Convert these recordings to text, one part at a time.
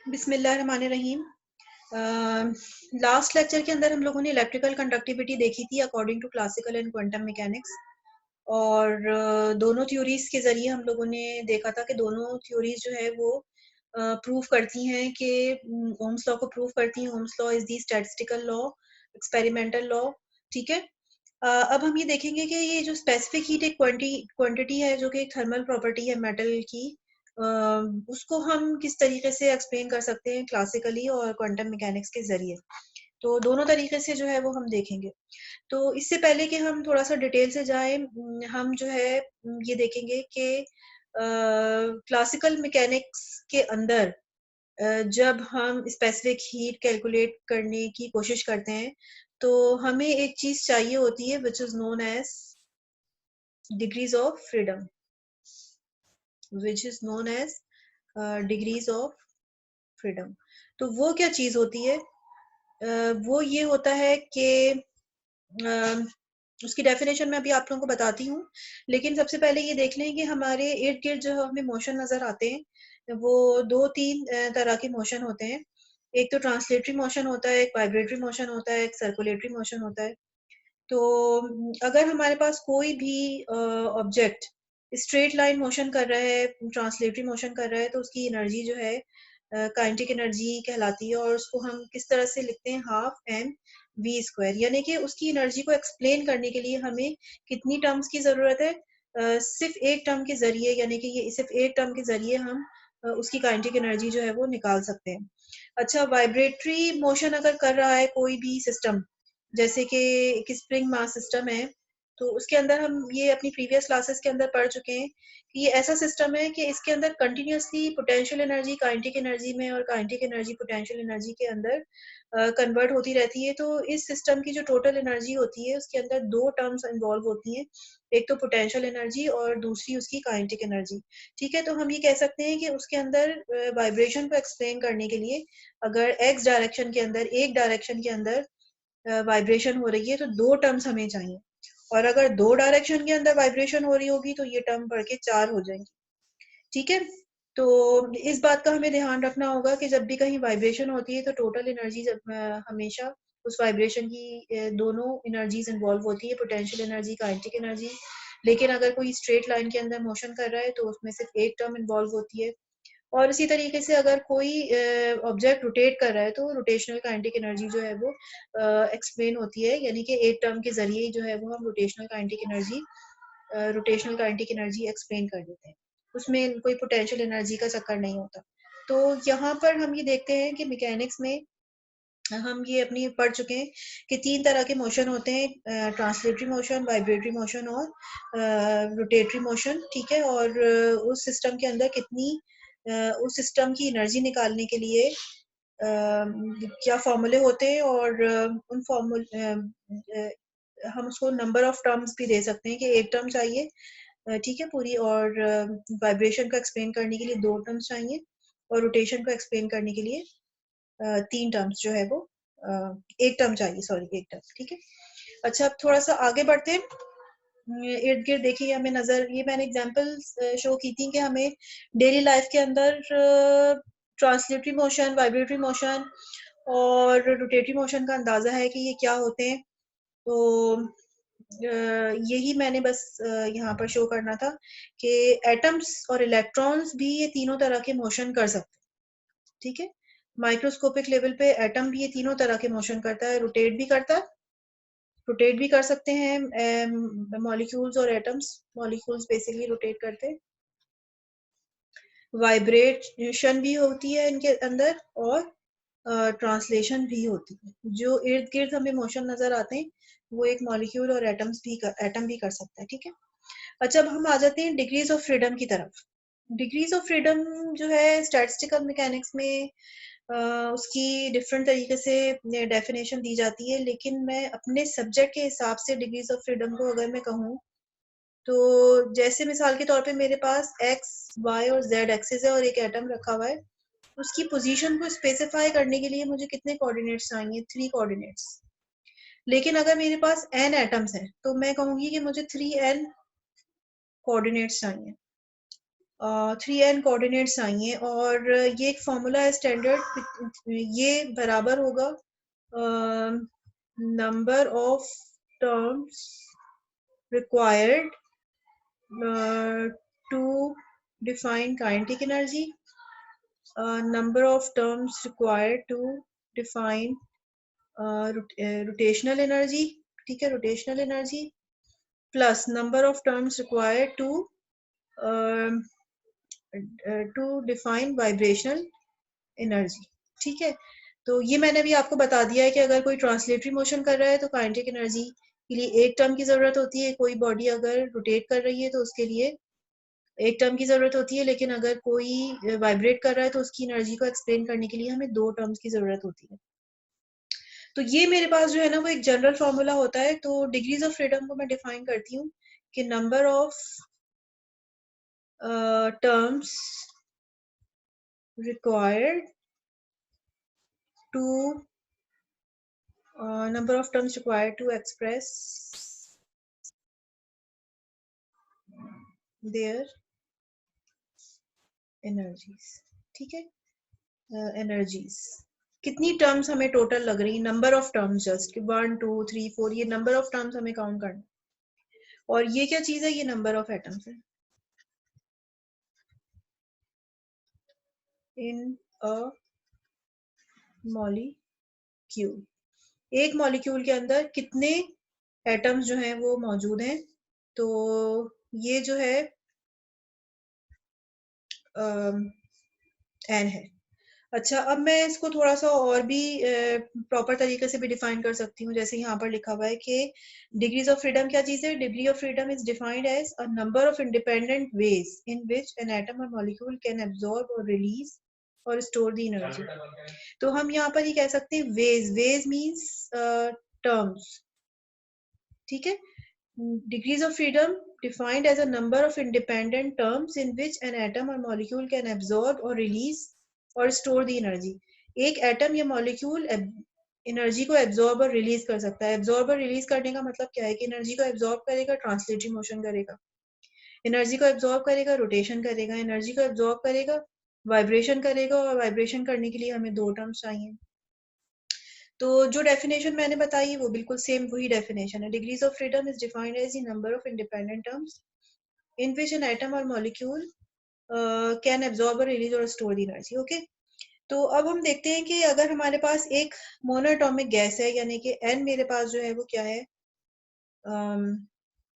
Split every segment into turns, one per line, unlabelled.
बिस्मिल्लाहिर्रहमानिर्रहीम। Last lecture के अंदर हम लोगों ने इलेक्ट्रिकल कंडक्टिविटी देखी थी according to classical and quantum mechanics. और दोनों थ्योरीज के ज़रिए हम लोगों ने देखा था कि दोनों थ्योरीज जो है वो प्रूव करती हैं कि ओम्स लॉ को प्रूव करती हैं। Ohm's law is the statistical law, experimental law, ठीक है। अब हम ये देखेंगे कि ये जो स्पेसिफिक हीट एक क्वांटिटी है जो कि एक थर्मल प्रॉपर्टी है मेटल की, उसको हम किस तरीके से एक्सप्लेन कर सकते हैं क्लासिकली और क्वांटम मैकेनिक्स के जरिए। तो दोनों तरीके से जो है वो हम देखेंगे। तो इससे पहले कि हम थोड़ा सा डिटेल से जाएं, हम जो है ये देखेंगे कि क्लासिकल मैकेनिक्स के अंदर जब हम स्पेसिफिक हीट कैलकुलेट करने की कोशिश करते हैं तो हमें एक चीज चाहिए होती है which is known as degrees of freedom, which is known as degrees of freedom. तो वो क्या चीज होती है? वो ये होता है कि उसकी डेफिनेशन मैं अभी आप लोगों को बताती हूँ, लेकिन सबसे पहले ये देख लें कि हमारे इर्द गिर्द जो हमें मोशन नजर आते हैं वो दो तीन तरह के मोशन होते हैं। एक तो ट्रांसलेटरी मोशन होता है, एक वाइब्रेटरी मोशन होता है, एक सर्कुलेटरी मोशन होता है। तो अगर हमारे पास कोई भी ऑब्जेक्ट स्ट्रेट लाइन मोशन कर रहा है, ट्रांसलेटरी मोशन कर रहा है, तो उसकी एनर्जी जो है काइनेटिक एनर्जी कहलाती है। और उसको हम किस तरह से लिखते हैं? Half M V square. यानी कि उसकी एनर्जी को एक्सप्लेन करने के लिए हमें कितनी टर्म्स की जरूरत है? सिर्फ एक टर्म के जरिए, यानी कि ये सिर्फ एक टर्म के जरिए हम उसकी काइनेटिक एनर्जी जो है वो निकाल सकते हैं। अच्छा, वाइब्रेटरी मोशन अगर कर रहा है कोई भी सिस्टम, जैसे कि एक स्प्रिंग मास सिस्टम है, तो उसके अंदर हम ये अपनी प्रीवियस क्लासेस के अंदर पढ़ चुके हैं कि ये ऐसा सिस्टम है कि इसके अंदर continuously potential energy kinetic energy में और काइनेटिक एनर्जी पोटेंशियल एनर्जी के अंदर कन्वर्ट होती रहती है। तो इस सिस्टम की जो टोटल एनर्जी होती है उसके अंदर दो टर्म्स इन्वॉल्व होती हैं, एक तो पोटेंशियल एनर्जी और दूसरी उसकी काइनेटिक एनर्जी। ठीक है, तो हम ये कह सकते हैं कि उसके अंदर वाइब्रेशन को एक्सप्लेन करने के लिए अगर एक्स डायरेक्शन के अंदर, एक डायरेक्शन के अंदर वाइब्रेशन हो रही है तो दो टर्म्स हमें चाहिए, और अगर दो डायरेक्शन के अंदर वाइब्रेशन हो रही होगी तो ये टर्म बढ़ के चार हो जाएंगी। ठीक है, तो इस बात का हमें ध्यान रखना होगा कि जब भी कहीं वाइब्रेशन होती है तो टोटल एनर्जी हमेशा उस वाइब्रेशन की दोनों एनर्जीज इन्वॉल्व होती है, पोटेंशियल एनर्जी, काइनेटिक एनर्जी। लेकिन अगर कोई स्ट्रेट लाइन के अंदर मोशन कर रहा है तो उसमें सिर्फ एक टर्म इन्वॉल्व होती है। और इसी तरीके से अगर कोई ऑब्जेक्ट रोटेट कर रहा है तो रोटेशनल काइनेटिक एनर्जी जो है वो एक्सप्लेन होती है, यानी कि एक टर्म के जरिए जो है वो हम रोटेशनल काइनेटिक एनर्जी एक्सप्लेन कर देते हैं। उसमें कोई पोटेंशियल एनर्जी का चक्कर नहीं होता। तो यहाँ पर हम ये देखते हैं कि मैकेनिक्स में हम ये अपनी पढ़ चुके हैं कि तीन तरह के मोशन होते हैं, ट्रांसलेटरी मोशन, वाइब्रेटरी मोशन और रोटेटरी मोशन। ठीक है, और उस सिस्टम के अंदर कितनी उस सिस्टम की एनर्जी निकालने के लिए क्या फॉर्मूले होते हैं, और उन फॉर्मूले हम उसको नंबर ऑफ टर्म्स भी दे सकते हैं कि एक टर्म चाहिए, ठीक है पूरी, और वाइब्रेशन को एक्सप्लेन करने के लिए दो टर्म्स चाहिए, और रोटेशन को एक्सप्लेन करने के लिए तीन टर्म्स जो है वो एक टर्म चाहिए, सॉरी एक टर्म। ठीक है, अच्छा अब थोड़ा सा आगे बढ़ते हैं। इर्द गिर्द देखिए हमें नजर, ये मैंने एग्जांपल शो की थी कि हमें डेली लाइफ के अंदर ट्रांसलेटरी मोशन, वाइब्रेटरी मोशन और रोटेटरी मोशन का अंदाजा है कि ये क्या होते हैं। तो यही मैंने बस यहाँ पर शो करना था कि एटम्स और इलेक्ट्रॉन्स भी ये तीनों तरह के मोशन कर सकते हैं। ठीक है, माइक्रोस्कोपिक लेवल पे एटम भी ये तीनों तरह के मोशन करता है, रोटेट भी कर सकते हैं मॉलिक्यूल्स और एटम्स। मॉलिक्यूल्स बेसिकली रोटेट करते हैं, वाइब्रेशन भी होती है इनके अंदर, और ट्रांसलेशन भी होती है। जो इर्द गिर्द हमें मोशन नजर आते हैं वो एक मॉलिक्यूल और एटम भी कर सकता है। ठीक है, अच्छा अब हम आ जाते हैं डिग्रीज ऑफ फ्रीडम की तरफ। डिग्रीज ऑफ फ्रीडम जो है स्टैटिस्टिकल मैकेनिक्स में उसकी डिफरेंट तरीके से डेफिनेशन दी जाती है, लेकिन मैं अपने सब्जेक्ट के हिसाब से डिग्रीज ऑफ फ्रीडम को अगर मैं कहूँ तो जैसे मिसाल के तौर पे मेरे पास एक्स, वाई और जेड एक्सिस है और एक एटम रखा हुआ है, उसकी पोजीशन को स्पेसिफाई करने के लिए मुझे कितने कोऑर्डिनेट्स चाहिए? 3 कोऑर्डिनेट्स। लेकिन अगर मेरे पास n एटम्स हैं तो मैं कहूंगी कि मुझे 3n कोऑर्डिनेट्स चाहिए। 3n कोऑर्डिनेट्स आई हैं और ये एक फॉर्मूला है स्टैंडर्ड, ये बराबर होगा number of terms required to define kinetic energy, number of terms required to define rotational energy, ठीक है, rotational energy plus number of terms required to define vibrational energy, ठीक है। तो ये मैंने भी आपको बता दिया है कि अगर कोई ट्रांसलेटरी मोशन कर रहा है तो काइनेटिक एनर्जी के लिए एक टर्म की जरूरत होती है, कोई बॉडी अगर रोटेट कर रही है तो उसके लिए एक टर्म की जरूरत होती है, लेकिन अगर कोई वाइब्रेट कर रहा है तो उसकी एनर्जी को एक्सप्लेन करने के लिए हमें दो टर्म्स की जरूरत होती है। तो ये मेरे पास जो है ना वो एक जनरल फॉर्मूला होता है। तो डिग्रीज ऑफ फ्रीडम को मैं डिफाइन करती हूँ कि number of terms required to number of terms required to express their energies, ठीक है। energies कितनी टर्म्स हमें टोटल लग रही, नंबर ऑफ टर्म्स जस्ट 1 2 3 4, ये नंबर ऑफ टर्म्स हमें काउंट करना। और ये क्या चीज है, ये नंबर ऑफ एटम्स है इन अ मॉलिक्यूल। एक मॉलिक्यूल के अंदर कितने एटम्स जो हैं वो मौजूद हैं। तो ये जो है एन है। अच्छा, अब मैं इसको थोड़ा सा और भी प्रॉपर तरीके से भी डिफाइन कर सकती हूँ। जैसे यहाँ पर लिखा हुआ है कि डिग्रीज ऑफ फ्रीडम क्या चीज है, degree of freedom is defined as a number of independent ways in which an atom और मॉलिक्यूल कैन एब्जॉर्ब और रिलीज और स्टोर द एनर्जी। तो हम यहाँ पर ये कह सकते हैं वेज, वेज मीन्स टर्म्स, ठीक है। Degrees of freedom defined as a number of independent terms in which an atom or molecule can absorb or release or store the energy. एक एटम या मॉलिक्यूल एनर्जी को absorb और release कर सकता है। Absorb और रिलीज करने का मतलब क्या है कि एनर्जी को एब्जॉर्ब करेगा, ट्रांसलेटरी मोशन करेगा, एनर्जी को एब्जॉर्ब करेगा, रोटेशन करेगा, एनर्जी को एब्जॉर्ब करेगा, वाइब्रेशन करेगा, और वाइब्रेशन करने के लिए हमें दो टर्म्स चाहिए। तो जो डेफिनेशन मैंने बताई वो बिल्कुल सेम वही डेफिनेशन है। Degrees of freedom is defined as the number of independent terms in which an atom और मॉलिक्यूल कैन एब्जॉर्ब और रिलीज और स्टोर द एनर्जी। ओके, तो अब हम देखते हैं कि अगर हमारे पास एक मोनोएटॉमिक गैस है, यानी कि एन मेरे पास जो है वो क्या है,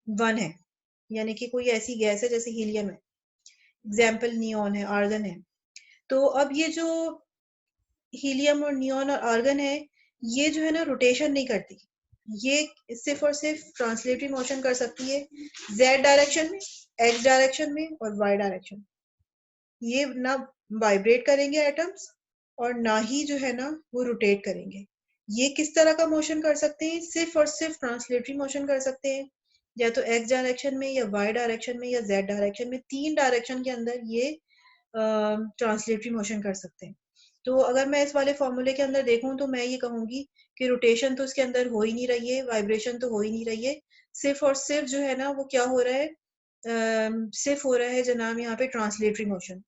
1 है, यानी कि कोई ऐसी गैस है जैसे हीलियम है, एग्जाम्पल नियॉन है, आर्गन है। तो अब ये जो हीलियम और नियॉन और आर्गन है, ये जो है ना रोटेशन नहीं करती, ये सिर्फ और सिर्फ ट्रांसलेटरी मोशन कर सकती है जेड डायरेक्शन में, एक्स डायरेक्शन में और वाई डायरेक्शन। ये ना वाइब्रेट करेंगे एटम्स और ना ही जो है ना वो रोटेट करेंगे। ये किस तरह का मोशन कर सकते हैं, सिर्फ और सिर्फ ट्रांसलेटरी मोशन कर सकते हैं, या तो एक्स डायरेक्शन में या वाई डायरेक्शन में या जेड डायरेक्शन में, तीन डायरेक्शन के अंदर ये ट्रांसलेटरी मोशन कर सकते हैं। तो अगर मैं इस वाले फॉर्मूले के अंदर देखूं तो मैं ये कहूंगी कि रोटेशन तो इसके अंदर हो ही नहीं रही है, वाइब्रेशन तो हो ही नहीं रही है, सिर्फ और सिर्फ जो है ना वो क्या हो रहा है, सिर्फ हो रहा है जनाब यहाँ पे ट्रांसलेटरी मोशन।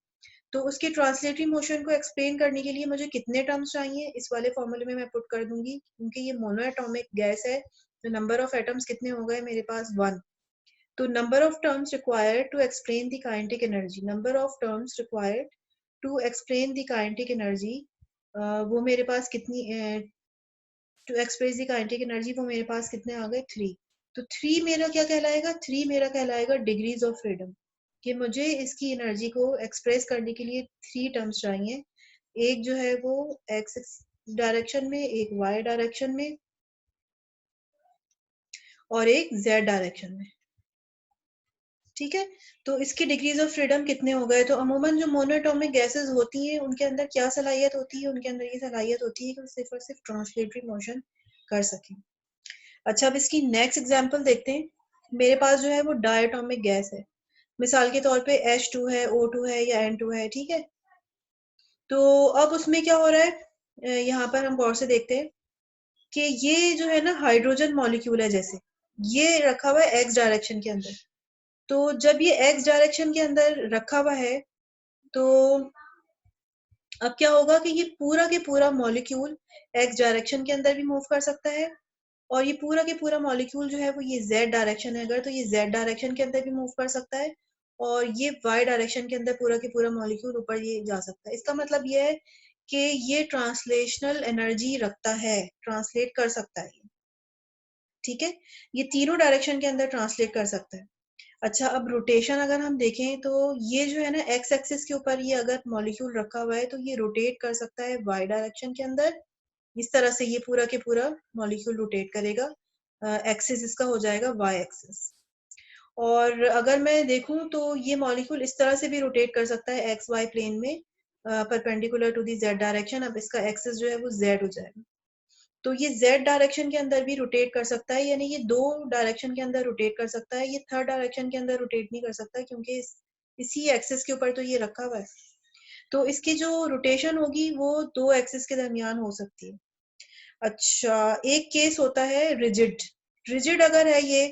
तो उसके ट्रांसलेटरी मोशन को एक्सप्लेन करने के लिए मुझे कितने टर्म्स चाहिए, इस वाले फॉर्मूले में मैं पुट कर दूंगी, क्योंकि ये मोनोएटॉमिक गैस है तो नंबर ऑफ एटम्स कितने हो गए मेरे पास, 1। तो number of terms required to explain the kinetic energy, number of terms required to explain the kinetic energy, वो मेरे पास कितनी, to express the kinetic energy वो मेरे पास कितने आ गए, 3। तो 3 मेरा क्या कहलाएगा, 3 मेरा कहलाएगा डिग्रीज ऑफ फ्रीडम, कि मुझे इसकी एनर्जी को एक्सप्रेस करने के लिए 3 टर्म्स चाहिए। एक जो है वो एक्स डायरेक्शन में, एक वाई डायरेक्शन में और एक जेड डायरेक्शन में, ठीक है। तो इसकी डिग्रीज ऑफ फ्रीडम कितने हो गए। तो अमूमन जो मोनोएटॉमिक गैसेस होती हैं उनके अंदर क्या सलाहियत होती है, उनके अंदर ये सलाहियत होती है कि वो सिर्फ और सिर्फ ट्रांसलेटरी मोशन कर सकें। अच्छा, अब इसकी नेक्स्ट एग्जांपल देखते हैं। मेरे पास जो है वो डायटोमिक गैस है, मिसाल के तौर पे H2 है, O2 है या N2 है, ठीक है। तो अब उसमें क्या हो रहा है, यहाँ पर हम गौर से देखते हैं कि ये जो है ना हाइड्रोजन मॉलिक्यूल है, जैसे ये रखा हुआ है एक्स डायरेक्शन के अंदर, तो जब ये एक्स डायरेक्शन के अंदर रखा हुआ है, तो अब क्या होगा कि ये पूरा के पूरा मॉलिक्यूल एक्स डायरेक्शन के अंदर भी मूव कर सकता है, और ये पूरा के पूरा मॉलिक्यूल जो है वो ये जेड डायरेक्शन है अगर, तो ये जेड डायरेक्शन के अंदर भी मूव कर सकता है, और ये वाई डायरेक्शन के अंदर पूरा के पूरा मॉलिक्यूल ऊपर ये जा सकता है। इसका मतलब ये है कि ये ट्रांसलेशनल एनर्जी रखता है, ट्रांसलेट कर सकता है, ठीक है, ये तीनों डायरेक्शन के अंदर ट्रांसलेट कर सकता है। अच्छा, अब रोटेशन अगर हम देखें तो ये जो है ना एक्स एक्सिस के ऊपर ये अगर मॉलिक्यूल रखा हुआ है तो ये रोटेट कर सकता है वाई डायरेक्शन के अंदर। इस तरह से ये पूरा के पूरा मॉलिक्यूल रोटेट करेगा, एक्सिस इसका हो जाएगा वाई एक्सिस। और अगर मैं देखूं तो ये मॉलिक्यूल इस तरह से भी रोटेट कर सकता है एक्स वाई प्लेन में, perpendicular to the Z direction. अब इसका एक्सिस जो है वो जेड हो जाएगा, तो ये जेड डायरेक्शन के अंदर भी रोटेट कर सकता है, यानी ये दो डायरेक्शन के अंदर रोटेट कर सकता है। ये थर्ड डायरेक्शन के अंदर रोटेट नहीं कर सकता क्योंकि इसी एक्सिस के ऊपर तो ये रखा हुआ है। तो इसकी जो रोटेशन होगी वो दो एक्सिस के दरमियान हो सकती है। अच्छा, एक केस होता है रिजिड। रिजिड अगर है ये,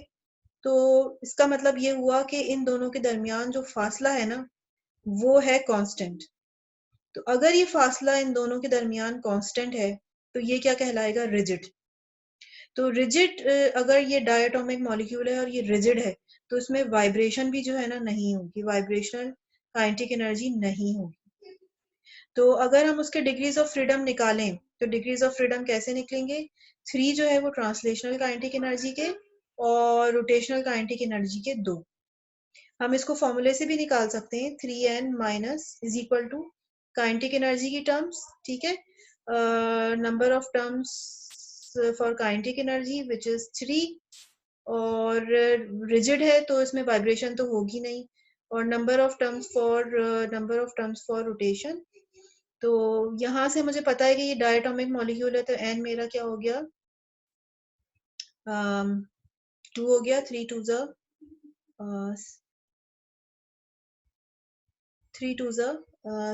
तो इसका मतलब ये हुआ कि इन दोनों के दरमियान जो फासला है ना वो है कांस्टेंट। तो अगर ये फासला इन दोनों के दरमियान कांस्टेंट है तो ये क्या कहलाएगा, रिजिड। तो रिजिड अगर ये डायटोमिक मॉलिक्यूल है और ये रिजिड है तो इसमें वाइब्रेशन भी जो है ना नहीं होगी, वाइब्रेशनल काइनेटिक एनर्जी नहीं होगी। तो अगर हम उसके डिग्रीज ऑफ फ्रीडम निकालें तो डिग्रीज ऑफ फ्रीडम कैसे निकलेंगे, 3 जो है वो ट्रांसलेशनल काइनेटिक एनर्जी के और रोटेशनल काइनेटिक एनर्जी के 2। हम इसको फॉर्मूले से भी निकाल सकते हैं, 3n minus is equal to kinetic energy की टर्म्स, ठीक है, number of terms for kinetic energy which is 3, और रिजिड है तो इसमें वाइब्रेशन तो होगी नहीं, और number of terms for rotation. तो यहाँ से मुझे पता है कि ये डायटोमिक मॉलिक्यूल है, तो n मेरा क्या हो गया, 2 हो गया, 3 2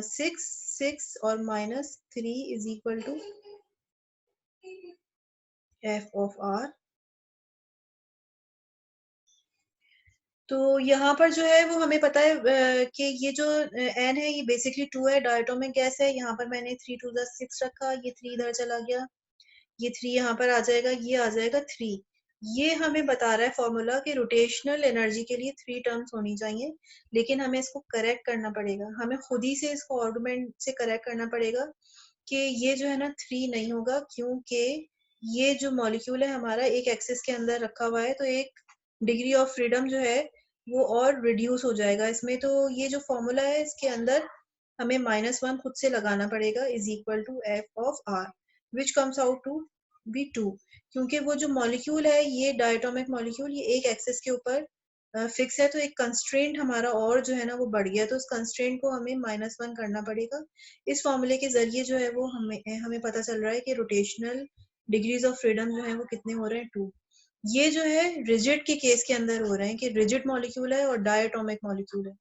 6 6 और minus 3 is equal to F of R. तो यहाँ पर जो है वो हमें पता है कि ये जो एन है ये बेसिकली 2 है, डायटोमिक गैस है। यहाँ पर मैंने 3 2 6 रखा, ये 3 इधर चला गया, ये 3 यहाँ पर आ जाएगा, ये आ जाएगा 3। ये हमें बता रहा है फॉर्मूला कि रोटेशनल एनर्जी के लिए 3 टर्म्स होनी चाहिए, लेकिन हमें इसको करेक्ट करना पड़ेगा, हमें खुद ही से इसको आर्गुमेंट से करेक्ट करना पड़ेगा कि ये जो है ना 3 नहीं होगा, क्योंकि ये जो मॉलिक्यूल है हमारा एक एक्सिस के अंदर रखा हुआ है, तो एक डिग्री ऑफ फ्रीडम जो है वो और रिड्यूस हो जाएगा इसमें। तो ये जो फॉर्मूला है इसके अंदर हमें -1 खुद से लगाना पड़ेगा, is equal to F of R, which comes out to be 2, क्योंकि वो जो मॉलिक्यूल है ये डायटोमिक मॉलिक्यूल ये एक एक्सिस के ऊपर फिक्स है, तो एक कंस्ट्रेंट हमारा और जो है ना वो बढ़ गया, तो उस कंस्ट्रेंट को हमें -1 करना पड़ेगा। इस फॉर्मूले के जरिए जो है वो हमें पता चल रहा है कि रोटेशनल डिग्रीज ऑफ फ्रीडम जो है वो कितने हो रहे हैं, 2। ये जो है रिजिड के केस के अंदर हो रहे हैं कि रिजिड मॉलिक्यूल है और डायटोमिक मॉलिक्यूल है।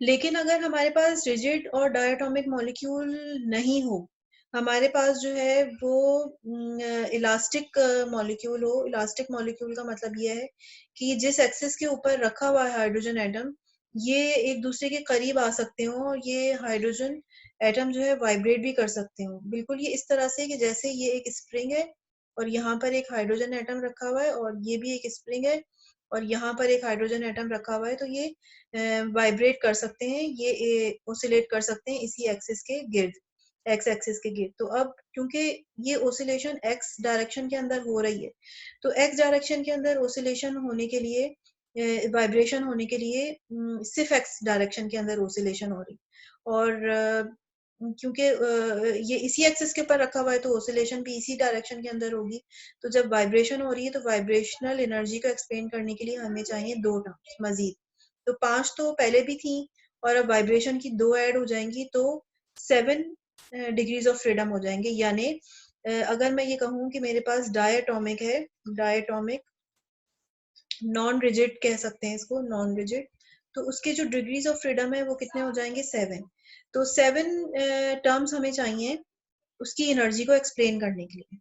लेकिन अगर हमारे पास रिजिड और डायटोमिक मॉलिक्यूल नहीं हो, हमारे पास जो है वो इलास्टिक मॉलिक्यूल हो। इलास्टिक मॉलिक्यूल का मतलब ये है कि जिस एक्सिस के ऊपर रखा हुआ है हाइड्रोजन एटम, ये एक दूसरे के करीब आ सकते हो और ये हाइड्रोजन एटम जो है वाइब्रेट भी कर सकते हो, बिल्कुल ये इस तरह से कि जैसे ये एक स्प्रिंग है और यहाँ पर एक हाइड्रोजन एटम रखा हुआ है, और ये भी एक स्प्रिंग है और यहाँ पर एक हाइड्रोजन एटम रखा हुआ है, तो ये वाइब्रेट कर सकते हैं, ये ओसिलेट कर सकते हैं इसी एक्सिस के गिर्द, एक्स एक्सिस के गिर्द। तो अब क्योंकि ये ओसिलेशन एक्स डायरेक्शन के अंदर हो रही है, तो एक्स डायरेक्शन के अंदर ओसिलेशन होने के लिए, वाइब्रेशन होने के लिए सिर्फ एक्स डायरेक्शन के अंदर ओसिलेशन हो रही, और क्योंकि ये इसी एक्सिस के ऊपर रखा हुआ है तो ओसिलेशन भी इसी डायरेक्शन के अंदर होगी। तो जब वाइब्रेशन हो रही है तो वाइब्रेशनल एनर्जी को एक्सप्लेन करने के लिए हमें चाहिए 2 टर्म्स मजीद। तो 5 तो पहले भी थी और अब वाइब्रेशन की 2 ऐड हो जाएंगी, तो 7 डिग्रीज ऑफ फ्रीडम हो जाएंगे। यानी अगर मैं ये कहूँ कि मेरे पास डायटोमिक है, डायटोमिक नॉन रिजिड कह सकते हैं इसको, नॉन रिजिड, तो उसके जो डिग्रीज ऑफ फ्रीडम है वो कितने हो जाएंगे, 7। तो 7 टर्म्स हमें चाहिए उसकी एनर्जी को एक्सप्लेन करने के लिए।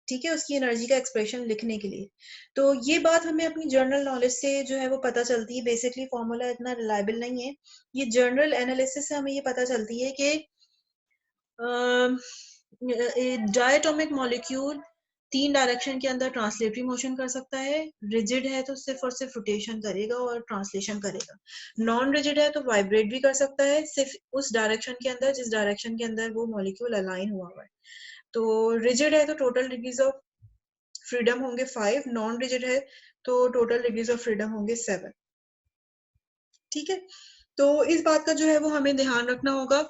ठीक है, उसकी एनर्जी का एक्सप्रेशन लिखने के लिए। तो ये बात हमें अपनी जनरल नॉलेज से जो है वो पता चलती है। बेसिकली फॉर्मूला इतना रिलायबल नहीं है। ये जनरल एनालिसिस से हमें ये पता चलती है कि डायटोमिक मॉलिक्यूल 3 डायरेक्शन के अंदर ट्रांसलेटरी मोशन कर सकता है। रिजिड है तो सिर्फ और सिर्फ रोटेशन करेगा और ट्रांसलेशन करेगा। नॉन रिजिड है तो वाइब्रेट भी कर सकता है, सिर्फ उस डायरेक्शन के अंदर जिस डायरेक्शन के अंदर वो मॉलिक्यूल अलाइन हुआ हुआ है। तो रिजिड है तो टोटल डिग्रीज ऑफ फ्रीडम होंगे 5, नॉन रिजिड है तो टोटल डिग्रीज ऑफ फ्रीडम होंगे 7। ठीक है, तो इस बात का जो है वो हमें ध्यान रखना होगा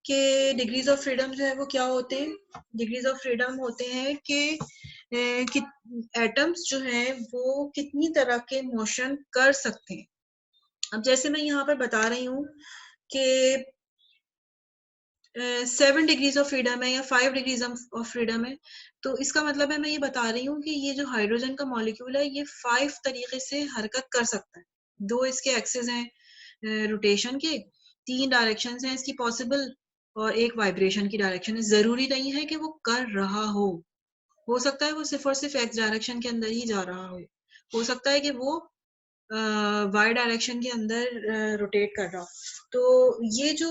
कि डिग्रीज ऑफ फ्रीडम जो है वो क्या होते हैं। डिग्रीज ऑफ फ्रीडम होते हैं कि एटम्स जो हैं वो कितनी तरह के मोशन कर सकते हैं। अब जैसे मैं यहाँ पर बता रही हूँ कि 7 डिग्रीज ऑफ फ्रीडम है या 5 डिग्रीज ऑफ फ्रीडम है, तो इसका मतलब है मैं ये बता रही हूँ कि ये जो हाइड्रोजन का मॉलिक्यूल है ये 5 तरीके से हरकत कर सकता है। 2 इसके एक्सेस हैं रोटेशन के, 3 डायरेक्शन हैं इसकी पॉसिबल, और एक वाइब्रेशन की डायरेक्शन है। जरूरी नहीं है कि वो कर रहा हो सकता है वो सिर्फ और सिर्फ एक्स डायरेक्शन के अंदर ही जा रहा हो सकता है कि वो वाई डायरेक्शन के अंदर रोटेट कर रहा हो। तो ये जो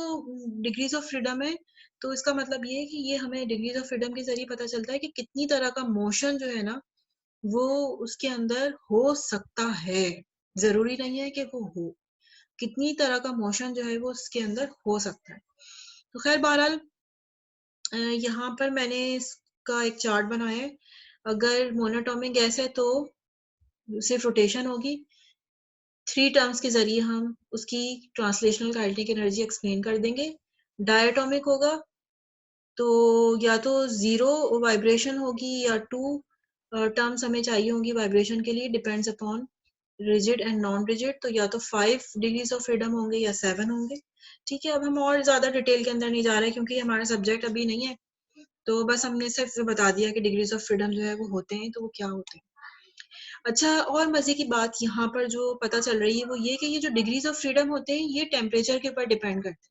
डिग्रीज ऑफ फ्रीडम है, तो इसका मतलब ये है कि ये हमें डिग्रीज ऑफ फ्रीडम के जरिए पता चलता है कि कितनी तरह का मोशन जो है ना वो उसके अंदर हो सकता है। जरूरी नहीं है कि वो हो, कितनी तरह का मोशन जो है वो उसके अंदर हो सकता है। तो खैर बहरहाल यहाँ पर मैंने इसका एक चार्ट बनाया है। अगर मोनोटॉमिक गैस है तो सिर्फ रोटेशन होगी। 3 टर्म्स के जरिए हम उसकी ट्रांसलेशनल काइनेटिक एनर्जी एक्सप्लेन कर देंगे। डायटोमिक होगा तो या तो 0 वाइब्रेशन होगी या 2 टर्म्स हमें चाहिए होंगी वाइब्रेशन के लिए, depends upon rigid and non rigid. तो या तो 5 डिग्रीज ऑफ फ्रीडम होंगे या 7 होंगे। ठीक है, अब हम और ज्यादा डिटेल के अंदर नहीं जा रहे क्योंकि हमारा सब्जेक्ट अभी नहीं है। तो बस हमने सिर्फ बता दिया कि डिग्रीज ऑफ फ्रीडम जो है वो होते हैं, तो वो क्या होते हैं। अच्छा, और मजे की बात यहाँ पर जो पता चल रही है वो ये कि ये जो डिग्रीज ऑफ फ्रीडम होते हैं ये टेम्परेचर के ऊपर डिपेंड करते हैं।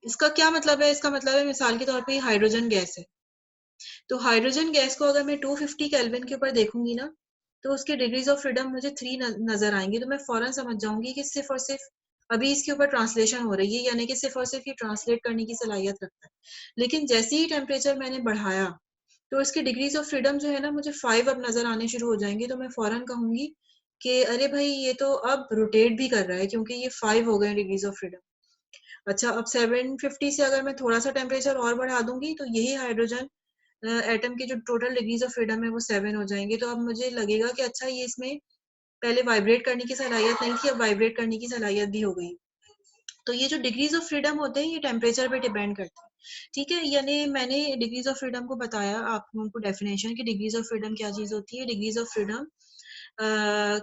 इसका क्या मतलब है? इसका मतलब है मिसाल के तौर पे हाइड्रोजन गैस है, तो हाइड्रोजन गैस को अगर मैं 250 केल्विन के ऊपर देखूंगी ना, तो उसके डिग्रीज ऑफ फ्रीडम मुझे 3 नजर आएंगे। तो मैं फौरन समझ जाऊंगी कि सिर्फ और सिर्फ अभी इसके ऊपर ट्रांसलेशन हो रही है, यानी कि सिर्फ और सिर्फ ये ट्रांसलेट करने की सलाहियत रखता है। लेकिन जैसे ही टेम्परेचर मैंने बढ़ाया तो इसके डिग्रीज ऑफ फ्रीडम जो है ना मुझे 5 अब नजर आने शुरू हो जाएंगे। तो मैं फौरन कहूंगी कि अरे भाई ये तो अब रोटेट भी कर रहा है क्योंकि ये 5 हो गए डिग्रीज ऑफ फ्रीडम। अच्छा, अब 750 से अगर मैं थोड़ा सा टेम्परेचर और बढ़ा दूंगी तो यही हाइड्रोजन एटम की जो टोटल डिग्रीज ऑफ फ्रीडम है वो 7 हो जाएंगे। तो अब मुझे लगेगा कि अच्छा ये इसमें पहले वाइब्रेट करने की सलाहियत नहीं थी, अब वाइब्रेट करने की सलाहियत भी हो गई। तो ये जो डिग्रीज ऑफ फ्रीडम होते हैं ये टेम्परेचर पे डिपेंड करते हैं। ठीक है, यानी मैंने डिग्रीज ऑफ फ्रीडम को बताया आप लोगों को डेफिनेशन कि डिग्रीज ऑफ फ्रीडम क्या चीज होती है। डिग्रीज ऑफ फ्रीडम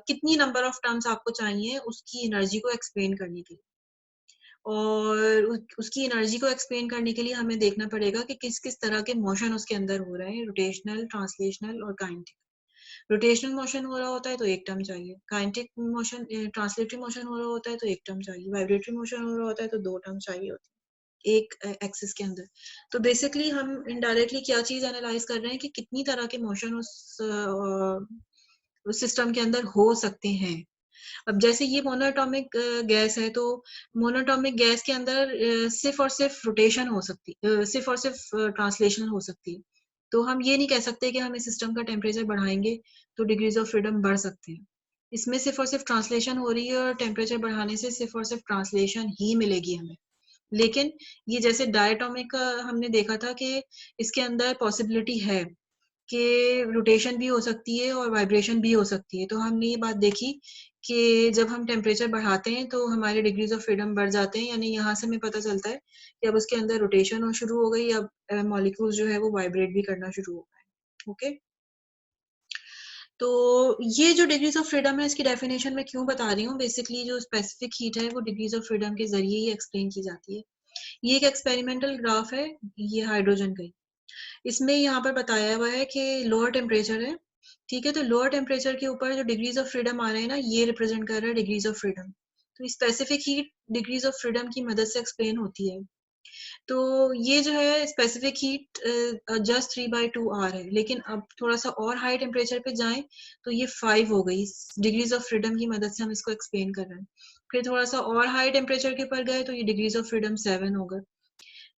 कितनी नंबर ऑफ टर्म्स आपको चाहिए उसकी एनर्जी को एक्सप्लेन करने के लिए, और उसकी एनर्जी को एक्सप्लेन करने के लिए हमें देखना पड़ेगा कि किस किस तरह के मोशन उसके अंदर हो रहे हैं, रोटेशनल, ट्रांसलेशनल और काइनेटिक। रोटेशनल मोशन हो रहा होता है तो एक टर्म चाहिए, काइनेटिक मोशन ट्रांसलेटरी मोशन हो रहा होता है तो एक टर्म चाहिए, वाइब्रेटरी मोशन हो रहा होता है तो 2 टर्म चाहिए होती है एक एक्सिस के अंदर। तो बेसिकली हम इनडायरेक्टली क्या चीज एनालाइज कर रहे हैं कि कितनी तरह के मोशन उस सिस्टम के अंदर हो सकते हैं। अब जैसे ये मोनोएटॉमिक गैस है, तो मोनोएटॉमिक गैस के अंदर सिर्फ और सिर्फ रोटेशन हो सकती, सिर्फ और सिर्फ ट्रांसलेशन हो सकती है। तो हम ये नहीं कह सकते कि हम इस सिस्टम का टेम्परेचर बढ़ाएंगे तो डिग्रीज ऑफ फ्रीडम बढ़ सकते हैं। इसमें सिर्फ और सिर्फ ट्रांसलेशन हो रही है और टेम्परेचर बढ़ाने से सिर्फ और सिर्फ ट्रांसलेशन ही मिलेगी हमें। लेकिन ये जैसे डायटोमिक का हमने देखा था कि इसके अंदर पॉसिबिलिटी है कि रोटेशन भी हो सकती है और वाइब्रेशन भी हो सकती है। तो हमने ये बात देखी कि जब हम टेम्परेचर बढ़ाते हैं तो हमारे डिग्रीज ऑफ फ्रीडम बढ़ जाते हैं, यानी यहाँ से हमें पता चलता है कि अब उसके अंदर रोटेशन हो शुरू हो गई, अब मॉलिक्यूल जो है वो वाइब्रेट भी करना शुरू हो गए। ओके, तो ये जो डिग्रीज ऑफ फ्रीडम है इसकी डेफिनेशन में क्यों बता रही हूँ, बेसिकली जो स्पेसिफिक हीट है वो डिग्रीज ऑफ फ्रीडम के जरिए ही एक्सप्लेन की जाती है। ये एक एक्सपेरिमेंटल ग्राफ है, ये हाइड्रोजन का। इसमें यहाँ पर बताया हुआ है कि लोअर टेम्परेचर है, ठीक है, तो लोअर टेम्परेचर के ऊपर जो डिग्रीज ऑफ फ्रीडम आ रहे हैं ना ये रिप्रेजेंट कर रहा है डिग्रीज ऑफ फ्रीडम। तो specific heat degrees of freedom की मदद से एक्सप्लेन होती है। तो ये जो है स्पेसिफिक हीट जस्ट 3/2 आर है, लेकिन अब थोड़ा सा और हाई टेम्परेचर पे जाएं तो ये 5 हो गई। डिग्रीज ऑफ फ्रीडम की मदद से हम इसको एक्सप्लेन कर रहे हैं। फिर थोड़ा सा और हाई टेम्परेचर के ऊपर गए तो ये डिग्रीज ऑफ फ्रीडम 7 हो गए।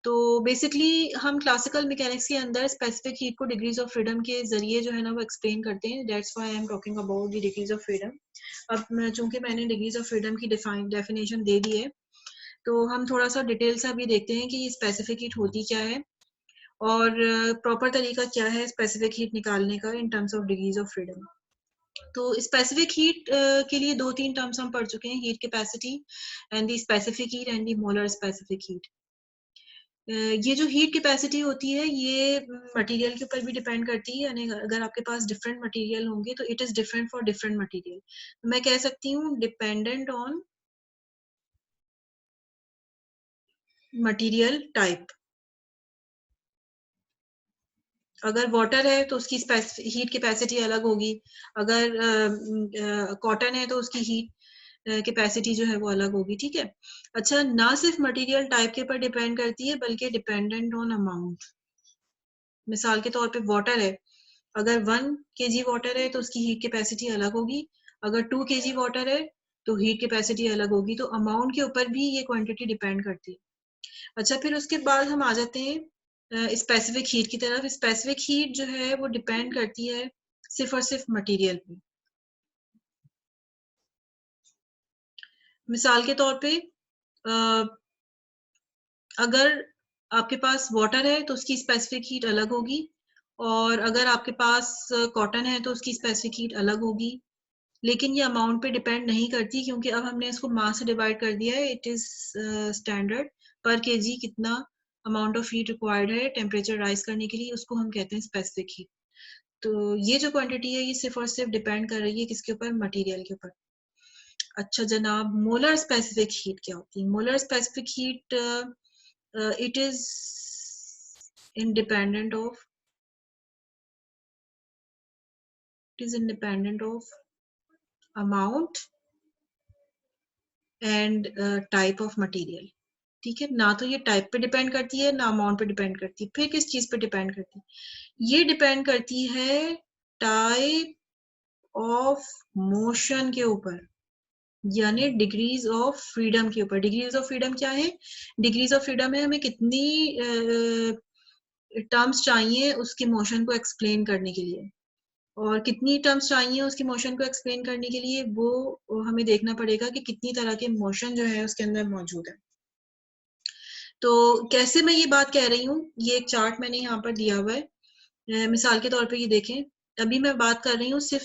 तो बेसिकली हम क्लासिकल मैकेनिक्स के अंदर स्पेसिफिक हीट को डिग्रीज ऑफ फ्रीडम के जरिए जो है ना वो एक्सप्लेन करते हैं। That's why I am talking about the degrees of freedom. अब चूंकि मैंने डिग्रीज ऑफ फ्रीडम की डेफिनेशन दे दी है, तो हम थोड़ा सा डिटेल से अभी देखते हैं कि ये स्पेसिफिक हीट होती क्या है और प्रॉपर तरीका क्या है स्पेसिफिक हीट निकालने का in terms of degrees of freedom. तो स्पेसिफिक हीट के लिए 2-3 टर्म्स हम पढ़ चुके हैं, heat capacity and the specific heat and the molar specific heat. ये जो हीट कैपेसिटी होती है ये मटेरियल के ऊपर भी डिपेंड करती है, यानी अगर आपके पास डिफरेंट मटेरियल होंगे तो it is different for different material. मैं कह सकती हूँ डिपेंडेंट ऑन मटेरियल टाइप। अगर वाटर है तो उसकी हीट कैपेसिटी अलग होगी, अगर कॉटन है तो उसकी हीट कैपेसिटी जो है वो अलग होगी, ठीक है। अच्छा, ना सिर्फ मटेरियल टाइप के ऊपर डिपेंड करती है बल्कि डिपेंडेंट ऑन अमाउंट। मिसाल के तौर पे वाटर है, अगर 1 kg वाटर है तो उसकी हीट कैपेसिटी अलग होगी, अगर 2 kg वाटर है तो हीट कैपेसिटी अलग होगी। तो अमाउंट के ऊपर भी ये क्वांटिटी डिपेंड करती है। अच्छा, फिर उसके बाद हम आ जाते हैं स्पेसिफिक हीट की तरफ। स्पेसिफिक हीट जो है वो डिपेंड करती है सिर्फ और सिर्फ मटेरियल पे। मिसाल के तौर पे अगर आपके पास वाटर है तो उसकी स्पेसिफिक हीट अलग होगी, और अगर आपके पास कॉटन है तो उसकी स्पेसिफिक हीट अलग होगी। लेकिन ये अमाउंट पे डिपेंड नहीं करती, क्योंकि अब हमने इसको मास से डिवाइड कर दिया है। इट इज स्टैंडर्ड पर केजी कितना अमाउंट ऑफ हीट रिक्वायर्ड है टेम्परेचर राइज करने के लिए, उसको हम कहते हैं स्पेसिफिक हीट। तो ये जो क्वांटिटी है ये सिर्फ और सिर्फ डिपेंड कर रही है किसके ऊपर, मटेरियल के ऊपर। अच्छा जनाब, मोलर स्पेसिफिक हीट क्या होती है? Molar specific heat it is independent of amount and type of material। ठीक है, ना तो ये टाइप पे डिपेंड करती है ना अमाउंट पे डिपेंड करती है। फिर किस चीज पे डिपेंड करती है? ये डिपेंड करती है टाइप ऑफ मोशन के ऊपर, यानी डिग्रीज ऑफ फ्रीडम के ऊपर। डिग्रीज ऑफ फ्रीडम क्या है? डिग्रीज ऑफ फ्रीडम है हमें कितनी टर्म्स चाहिए उसके मोशन को एक्सप्लेन करने के लिए, और कितनी टर्म्स चाहिए उसकी मोशन को एक्सप्लेन करने के लिए वो हमें देखना पड़ेगा कि कितनी तरह के मोशन जो है उसके अंदर मौजूद है। तो कैसे मैं ये बात कह रही हूँ, ये एक चार्ट मैंने यहाँ पर दिया हुआ है। मिसाल के तौर पे ये देखें, अभी मैं बात कर रही हूँ सिर्फ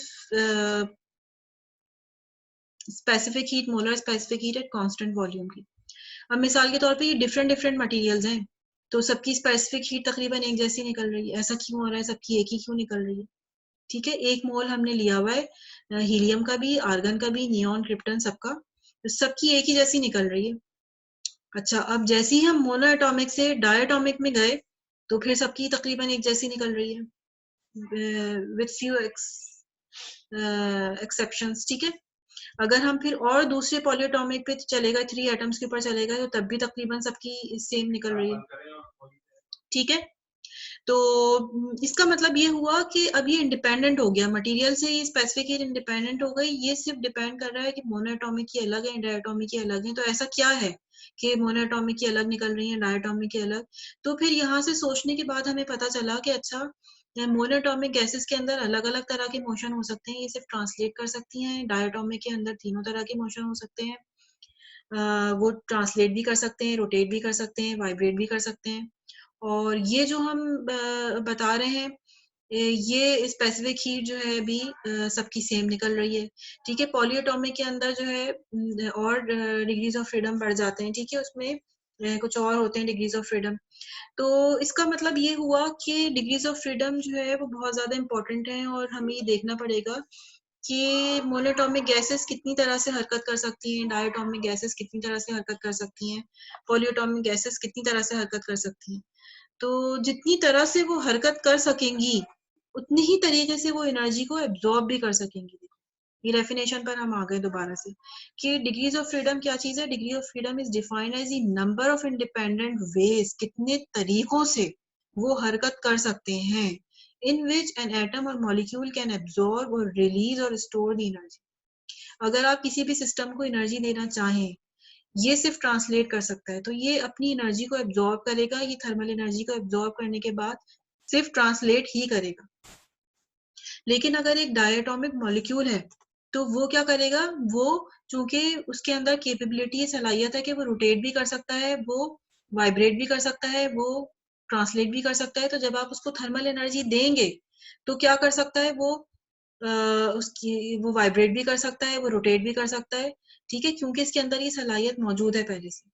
specific heat, molar specific heat at constant volume की। अब मिसाल के तौर पे ये डिफरेंट डिफरेंट मटेरियल्स हैं, तो सबकी स्पेसिफिक हीट तकरीबन एक जैसी निकल रही है। ऐसा क्यों हो रहा है? सबकी एक ही क्यों निकल रही है? ठीक है, एक मोल हमने लिया हुआ है हीलियम का भी, आर्गन का भी, नियॉन, क्रिप्टन, सबका, तो सबकी एक ही जैसी निकल रही है। अच्छा, अब जैसे ही हम मोनोएटॉमिक से डायटॉमिक में गए तो फिर सबकी तकरीबन एक जैसी निकल रही है विद फ्यू एक्सेप्शंस। ठीक है, अगर हम फिर और दूसरे पॉलीएटॉमिक पे चले गए, 3 एटम्स के ऊपर चले गए, तो तब भी तकरीबन सबकी सेम निकल रही है। ठीक है, तो इसका मतलब ये हुआ कि अब ये इंडिपेंडेंट हो गया मटेरियल से, ये स्पेसिफिक हीट इंडिपेंडेंट हो गई। ये सिर्फ डिपेंड कर रहा है कि मोनोएटॉमिक की अलग है, डायटॉमिक की अलग है। तो ऐसा क्या है कि मोनोएटॉमिक की अलग निकल रही है, डायटॉमिक की अलग? तो फिर यहाँ से सोचने के बाद हमें पता चला कि अच्छा, मोनोएटॉमिक गैसेस के अंदर अलग अलग तरह के मोशन हो सकते हैं, ये सिर्फ ट्रांसलेट कर सकती हैं। डायटॉमिक के अंदर तीनों तरह के मोशन हो सकते हैं, वो ट्रांसलेट भी कर सकते हैं, रोटेट भी कर सकते हैं, वाइब्रेट भी कर सकते हैं। और ये जो हम बता रहे हैं, ये स्पेसिफिक हीट जो है अभी सबकी सेम निकल रही है। ठीक है, पॉलीएटॉमिक के अंदर जो है और डिग्रीज ऑफ फ्रीडम बढ़ जाते हैं। ठीक है, उसमें कुछ और होते हैं डिग्रीज ऑफ फ्रीडम। तो इसका मतलब ये हुआ कि डिग्रीज ऑफ फ्रीडम जो है वो बहुत ज्यादा इंपॉर्टेंट है, और हमें ये देखना पड़ेगा कि मोनोएटॉमिक गैसेस कितनी तरह से हरकत कर सकती हैं, डायटॉमिक गैसेस कितनी तरह से हरकत कर सकती हैं, पॉलीएटॉमिक गैसेस कितनी तरह से हरकत कर सकती हैं। तो जितनी तरह से वो हरकत कर सकेंगी उतनी ही तरीके से वो एनर्जी को एब्जॉर्ब भी कर सकेंगी। ये डेफिनेशन पर हम आ गए दोबारा से कि डिग्रीज ऑफ फ्रीडम क्या चीज है। Degree of freedom is defined as the number of independent ways, कितने तरीकों से वो हरकत कर सकते हैं, इन विच एन एटम और मॉलिक्यूल कैन एब्जॉर्ब और रिलीज और स्टोर द एनर्जी। अगर आप किसी भी सिस्टम को एनर्जी देना चाहें, ये सिर्फ ट्रांसलेट कर सकता है, तो ये अपनी एनर्जी को एब्जॉर्ब करेगा, ये थर्मल एनर्जी को एब्जॉर्ब करने के बाद सिर्फ ट्रांसलेट ही करेगा। लेकिन अगर एक डायटोमिक मॉलिक्यूल है तो वो क्या करेगा, वो चूंकि उसके अंदर कैपेबिलिटी, सलाहियत है कि वो रोटेट भी कर सकता है, वो वाइब्रेट भी कर सकता है, वो ट्रांसलेट भी कर सकता है, तो जब आप उसको थर्मल एनर्जी देंगे तो क्या कर सकता है वो, उसकी वो वाइब्रेट भी कर सकता है, वो रोटेट भी कर सकता है, ठीक है, क्योंकि इसके अंदर ये सलाहियत मौजूद है पहले से।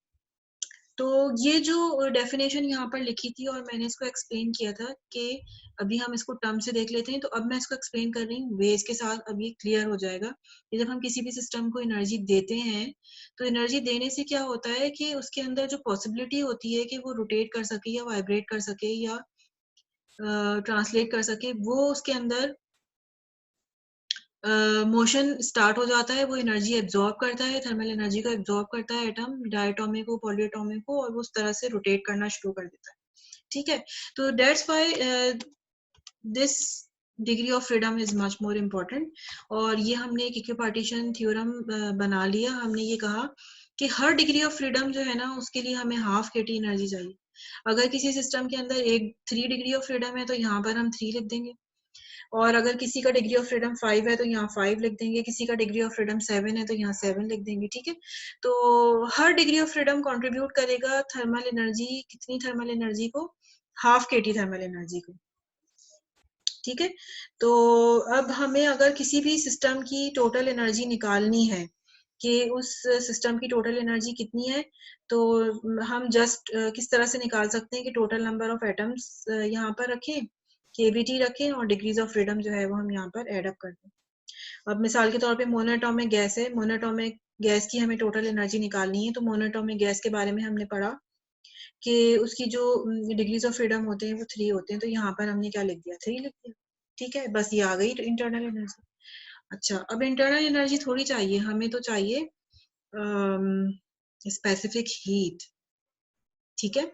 तो ये जो डेफिनेशन यहाँ पर लिखी थी और मैंने इसको एक्सप्लेन किया था कि अभी हम इसको टर्म से देख लेते हैं, तो अब मैं इसको एक्सप्लेन कर रही हूँ वेज के साथ, अब ये क्लियर हो जाएगा कि जब हम किसी भी सिस्टम को एनर्जी देते हैं तो एनर्जी देने से क्या होता है कि उसके अंदर जो पॉसिबिलिटी होती है कि वो रोटेट कर सके या वाइब्रेट कर सके या ट्रांसलेट कर सके, वो उसके अंदर मोशन स्टार्ट हो जाता है, वो एनर्जी एब्जॉर्ब करता है, थर्मल एनर्जी को एब्जॉर्ब करता है एटम, डायटोमिक को, पॉलीएटोमिक को, और वो उस तरह से रोटेट करना शुरू कर देता है, ठीक है। तो that's why this degree of freedom is much more important. और ये हमने एक इक्विपार्टीशन थ्योरम बना लिया, हमने ये कहा कि हर डिग्री ऑफ फ्रीडम जो है ना, उसके लिए हमें हाफ केटी एनर्जी चाहिए। अगर किसी सिस्टम के अंदर एक 3 डिग्री ऑफ फ्रीडम है तो यहाँ पर हम 3 लिख देंगे, और अगर किसी का डिग्री ऑफ फ्रीडम 5 है तो यहाँ 5 लिख देंगे, किसी का डिग्री ऑफ फ्रीडम 7 है तो यहाँ 7 लिख देंगे, ठीक है। तो हर डिग्री ऑफ फ्रीडम कंट्रीब्यूट करेगा थर्मल एनर्जी, कितनी थर्मल एनर्जी को, हाफ केटी थर्मल एनर्जी को, ठीक है। तो अब हमें अगर किसी भी सिस्टम की टोटल एनर्जी निकालनी है कि उस सिस्टम की टोटल एनर्जी कितनी है, तो हम जस्ट किस तरह से निकाल सकते हैं कि टोटल नंबर ऑफ एटम्स यहाँ पर रखें, केवीटी रखें, और डिग्रीज ऑफ फ्रीडम जो है वो हम यहाँ पर एड अप कर दें। अब मिसाल के तौर पे मोनोएटॉमिक गैस है, मोनोएटॉमिक गैस की हमें टोटल एनर्जी निकालनी है, तो मोनोएटॉमिक गैस के बारे में हमने पढ़ा कि उसकी जो डिग्रीज ऑफ फ्रीडम होते हैं वो 3 होते हैं, तो यहाँ पर हमने क्या लिख दिया, 3 लिख दिया, ठीक है, बस ये आ गई इंटरनल एनर्जी। अच्छा, अब इंटरनल एनर्जी थोड़ी चाहिए, हमें तो चाहिए स्पेसिफिक हीट, ठीक है।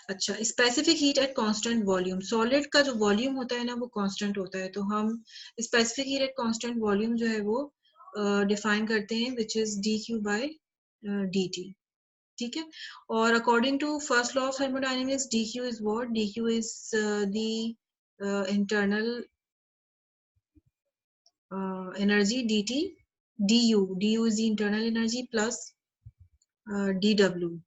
अच्छा, specific heat at constant volume, solid का जो वॉल्यूम होता है ना वो कांस्टेंट होता है, तो हम specific heat at constant volume जो है वो डिफाइन करते हैं, which is D Q by D T, ठीक है। और according to first law of thermodynamics, D Q is what, D Q is the internal energy, D T, D U is the internal energy plus D W,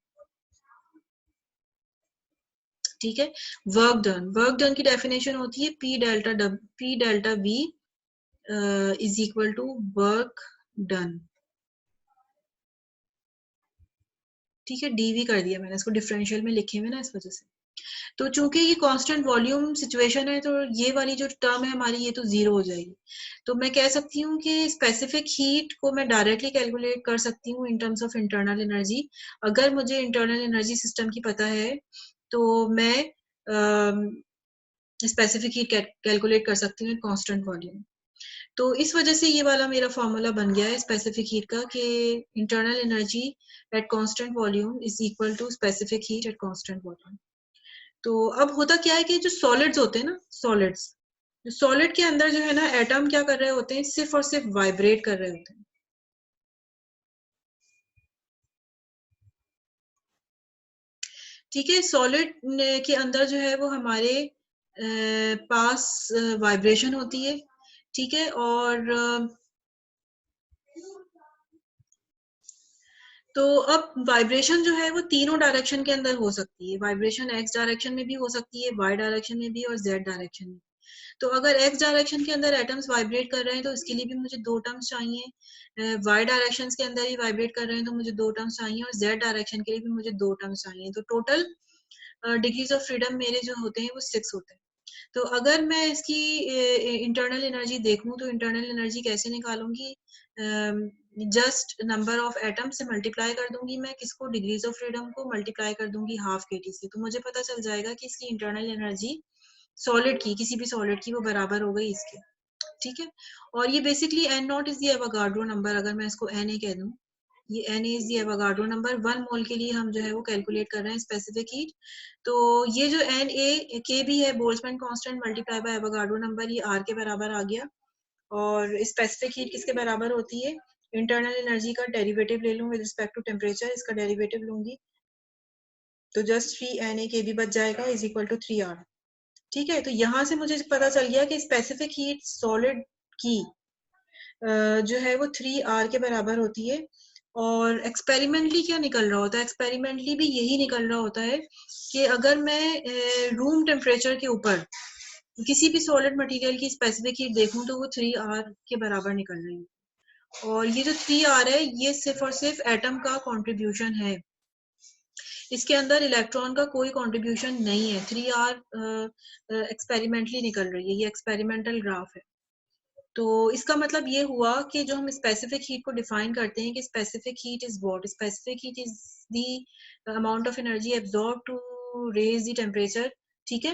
ठीक है। Work done की definition होती है P delta V is equal to work done, ठीक है। DV कर दिया मैंने, इसको डिफरेंशियल में लिखे हुए ना इस वजह से। तो चूंकि ये कांस्टेंट वॉल्यूम सिचुएशन है तो ये वाली जो टर्म है हमारी ये तो जीरो हो जाएगी, तो मैं कह सकती हूँ कि स्पेसिफिक हीट को मैं डायरेक्टली कैलकुलेट कर सकती हूँ in terms of internal energy. अगर मुझे इंटरनल एनर्जी सिस्टम की पता है तो मैं स्पेसिफिक हीट कैलकुलेट कर सकती हूँ कांस्टेंट वॉल्यूम। तो इस वजह से ये वाला मेरा फॉर्मूला बन गया है स्पेसिफिक हीट का कि internal energy at constant volume is equal to specific heat at constant volume. तो अब होता क्या है कि जो सॉलिड्स होते हैं ना, सॉलिड्स, जो सॉलिड के अंदर जो है ना एटम क्या कर रहे होते हैं, सिर्फ और सिर्फ वाइब्रेट कर रहे होते हैं, ठीक है। सॉलिड के अंदर जो है वो हमारे पास वाइब्रेशन होती है, ठीक है। और तो अब वाइब्रेशन जो है वो तीनों डायरेक्शन के अंदर हो सकती है, वाइब्रेशन एक्स डायरेक्शन में भी हो सकती है, वाई डायरेक्शन में भी, और जेड डायरेक्शन में। तो अगर एक्स डायरेक्शन के अंदर एटम्स वाइब्रेट कर रहे हैं तो इसके लिए भी मुझे 2 टर्म्स चाहिए, वाई डायरेक्शन के अंदर ही वाइब्रेट कर रहे हैं तो मुझे 2 टर्म्स चाहिए, और जेड डायरेक्शन के लिए भी मुझे 2 टर्म्स चाहिए। तो टोटल डिग्रीज ऑफ फ्रीडम मेरे जो होते हैं वो 6 होते हैं। तो अगर मैं इसकी इंटरनल एनर्जी देखूं तो इंटरनल एनर्जी कैसे निकालूंगी, जस्ट नंबर ऑफ एटम से मल्टीप्लाई कर दूंगी मैं किसको, डिग्रीज ऑफ फ्रीडम को मल्टीप्लाई कर दूंगी हाफ केटी से, तो मुझे पता चल जाएगा कि इसकी इंटरनल एनर्जी सॉलिड की, किसी भी सॉलिड की, वो बराबर हो गई इसके, ठीक है। और ये basically N nought is the Avogadro number, अगर मैं इसको एन ए कह दूं, ये N is the Avogadro number, 1 mole के लिए हम जो है वो कैलकुलेट कर रहे हैं स्पेसिफिक हीट। तो ये जो एन ए के भी है, Boltzmann constant multiply by Avogadro number, ये आर के बराबर आ गया। और स्पेसिफिक हीट किसके बराबर होती है? इंटरनल एनर्जी का डेरिवेटिव ले लूं विद रिस्पेक्ट टू टेम्परेचर, इसका डेरिवेटिव लूंगी तो जस्ट 3 एन ए के बी बच जाएगा इज इक्वल टू 3 आर। ठीक है, तो यहाँ से मुझे पता चल गया कि स्पेसिफिक हीट सॉलिड की जो है वो 3 आर के बराबर होती है। और एक्सपेरिमेंटली क्या निकल रहा होता है? एक्सपेरिमेंटली भी यही निकल रहा होता है कि अगर मैं रूम टेम्परेचर के ऊपर किसी भी सॉलिड मटेरियल की स्पेसिफिक हीट देखूं तो वो 3 आर के बराबर निकल रही है। और ये जो 3 आर है ये सिर्फ और सिर्फ एटम का कंट्रीब्यूशन है, इसके अंदर इलेक्ट्रॉन का कोई कंट्रीब्यूशन नहीं है। 3 आर एक्सपेरिमेंटली निकल रही है, ये एक्सपेरिमेंटल ग्राफ है। तो इसका मतलब ये हुआ कि जो हम स्पेसिफिक हीट को डिफाइन करते हैं कि specific heat is what, specific heat is the amount of energy absorb to raise the temperature. ठीक है,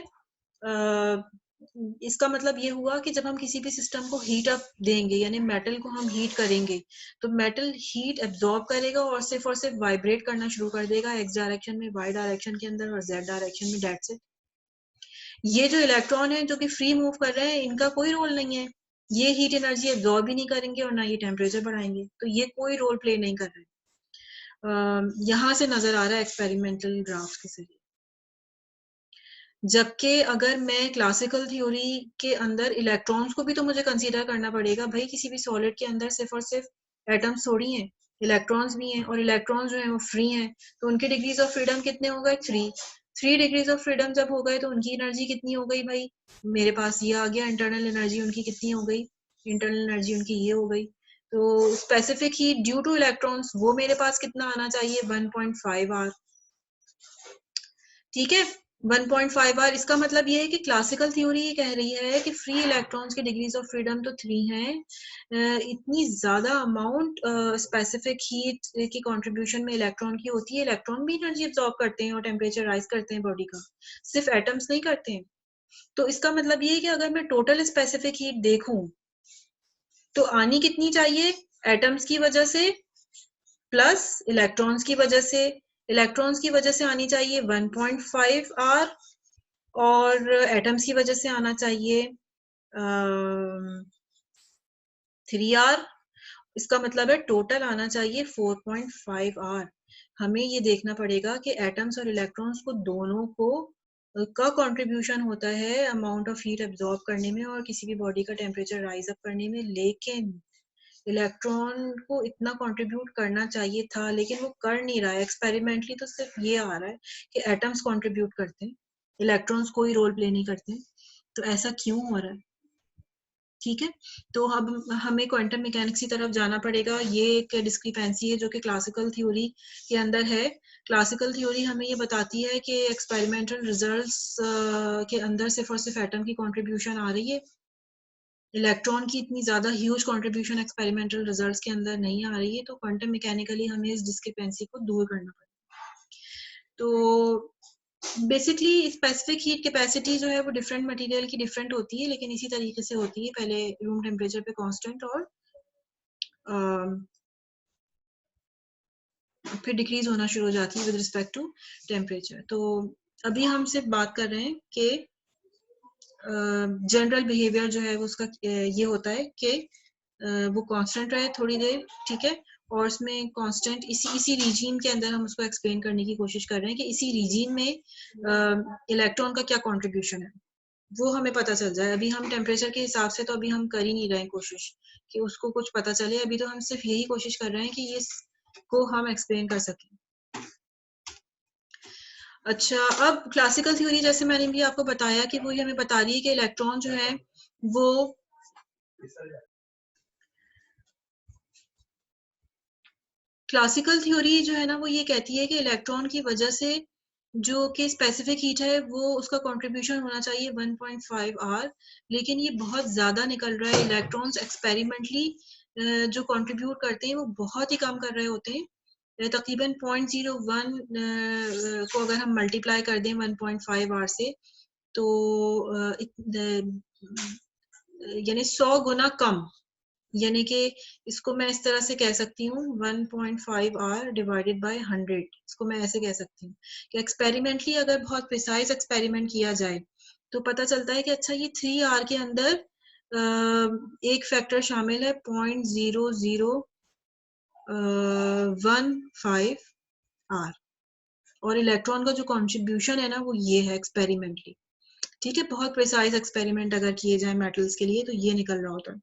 इसका मतलब ये हुआ कि जब हम किसी भी सिस्टम को हीट अप देंगे, यानी मेटल को हम हीट करेंगे, तो मेटल हीट एब्जॉर्ब करेगा और सिर्फ वाइब्रेट करना शुरू कर देगा, एक्स डायरेक्शन में, वाई डायरेक्शन के अंदर और जेड डायरेक्शन में। That's it. ये जो इलेक्ट्रॉन है जो कि फ्री मूव कर रहे हैं, इनका कोई रोल नहीं है, ये हीट एनर्जी एब्जॉर्ब भी नहीं करेंगे और ना ये टेम्परेचर बढ़ाएंगे, तो ये कोई रोल प्ले नहीं कर रहे। यहाँ से नजर आ रहा है एक्सपेरिमेंटल ग्राफ के जरिए। जबकि अगर मैं क्लासिकल थ्योरी के अंदर इलेक्ट्रॉन्स को भी तो मुझे कंसीडर करना पड़ेगा भाई, किसी भी सॉलिड के अंदर सिर्फ और सिर्फ एटम्स थोड़ी हैं, इलेक्ट्रॉन्स भी हैं, और इलेक्ट्रॉन्स जो हैं वो फ्री हैं, तो उनके डिग्रीज ऑफ फ्रीडम कितने हो गए? 3। 3 डिग्रीज ऑफ फ्रीडम जब हो गए तो उनकी एनर्जी कितनी हो गई भाई? मेरे पास ये आ गया, इंटरनल एनर्जी उनकी कितनी हो गई? इंटरनल एनर्जी उनकी ये हो गई। तो specific heat due two electrons वो मेरे पास कितना आना चाहिए? 1.5 आर। ठीक है, 1.5 आर। इसका मतलब ये है कि क्लासिकल थ्योरी ये कह रही है कि फ्री इलेक्ट्रॉन्स के डिग्रीज ऑफ फ्रीडम तो 3 हैं, इतनी ज्यादा अमाउंट स्पेसिफिक हीट की कंट्रीब्यूशन में इलेक्ट्रॉन की होती है। इलेक्ट्रॉन भी एनर्जी एब्जॉर्ब करते हैं और टेम्परेचर राइज करते हैं बॉडी का, सिर्फ एटम्स नहीं करते हैं। तो इसका मतलब ये है कि अगर मैं टोटल स्पेसिफिक हीट देखूं तो आनी कितनी चाहिए? एटम्स की वजह से प्लस इलेक्ट्रॉन्स की वजह से। इलेक्ट्रॉन्स की वजह से आनी चाहिए 1.5 आर, और एटम्स की वजह से आना चाहिए 3 आर। इसका मतलब है टोटल आना चाहिए 4.5 आर। हमें ये देखना पड़ेगा कि एटम्स और इलेक्ट्रॉन्स को दोनों को का कंट्रीब्यूशन होता है अमाउंट ऑफ हीट एब्जॉर्ब करने में और किसी भी बॉडी का टेम्परेचर राइज अप करने में, लेकिन इलेक्ट्रॉन को इतना कंट्रीब्यूट करना चाहिए था लेकिन वो कर नहीं रहा है। एक्सपेरिमेंटली तो सिर्फ ये आ रहा है कि एटम्स कंट्रीब्यूट करते हैं, इलेक्ट्रॉन्स कोई रोल प्ले नहीं करते। तो ऐसा क्यों हो रहा है? ठीक है, तो अब हमें क्वांटम मैकेनिक्स की तरफ जाना पड़ेगा। ये एक डिस्क्रिपेंसी है जो कि क्लासिकल थ्योरी के अंदर है। क्लासिकल थ्योरी हमें ये बताती है कि एक्सपेरिमेंटल रिजल्ट्स के अंदर सिर्फ और सिर्फ एटम की कंट्रीब्यूशन आ रही है, इलेक्ट्रॉन की इतनी ज्यादा ह्यूज कंट्रीब्यूशन एक्सपेरिमेंटल रिजल्ट्स के अंदर नहीं आ रही है। तो क्वांटम मैकेनिकली हमें इस डिस्क्रिपेंसी को दूर करना पड़ेगा। तो बेसिकली स्पेसिफिक हीट कैपेसिटी जो है वो डिफरेंट मटेरियल की डिफरेंट होती है, लेकिन इसी तरीके से होती है, पहले रूम टेम्परेचर पे कांस्टेंट और फिर डिक्रीज होना शुरू हो जाती है विद रिस्पेक्ट टू टेम्परेचर। तो अभी हम सिर्फ बात कर रहे हैं कि जनरल बिहेवियर जो है वो उसका ये होता है कि वो कांस्टेंट रहे थोड़ी देर, ठीक है, और उसमें कांस्टेंट इसी रीजन के अंदर हम उसको एक्सप्लेन करने की कोशिश कर रहे हैं कि इसी रीजन में इलेक्ट्रॉन का क्या कंट्रीब्यूशन है वो हमें पता चल जाए। अभी हम टेम्परेचर के हिसाब से तो अभी हम कर ही नहीं रहे हैं कोशिश कि उसको कुछ पता चले, अभी तो हम सिर्फ यही कोशिश कर रहे हैं कि ये को हम एक्सप्लेन कर सकें। अच्छा, अब क्लासिकल थ्योरी जैसे मैंने भी आपको बताया कि वो हमें बता रही है कि इलेक्ट्रॉन जो है वो क्लासिकल थ्योरी जो है ना वो ये कहती है कि इलेक्ट्रॉन की वजह से जो कि स्पेसिफिक हीट है वो उसका कंट्रीब्यूशन होना चाहिए 1.5 आर, लेकिन ये बहुत ज्यादा निकल रहा है। इलेक्ट्रॉन्स एक्सपेरिमेंटली जो कंट्रीब्यूट करते हैं वो बहुत ही कम कर रहे होते हैं, तकरीबन 0.01 को अगर हम मल्टीप्लाई कर दें 1.5 आर से तो यानी 100 गुना कम, यानी कि इसको मैं इस तरह से कह सकती हूँ 1.5 आर डिवाइडेड बाय 100, इसको मैं ऐसे कह सकती हूँ कि एक्सपेरिमेंटली अगर बहुत प्रिसाइज एक्सपेरिमेंट किया जाए तो पता चलता है कि अच्छा ये 3 आर के अंदर एक फैक्टर शामिल है 0.0015 आर, और इलेक्ट्रॉन का जो कॉन्ट्रीब्यूशन है ना वो ये है एक्सपेरिमेंटली। ठीक है, बहुत प्रिसाइज एक्सपेरिमेंट अगर किए जाए मेटल्स के लिए तो ये निकल रहा होता है।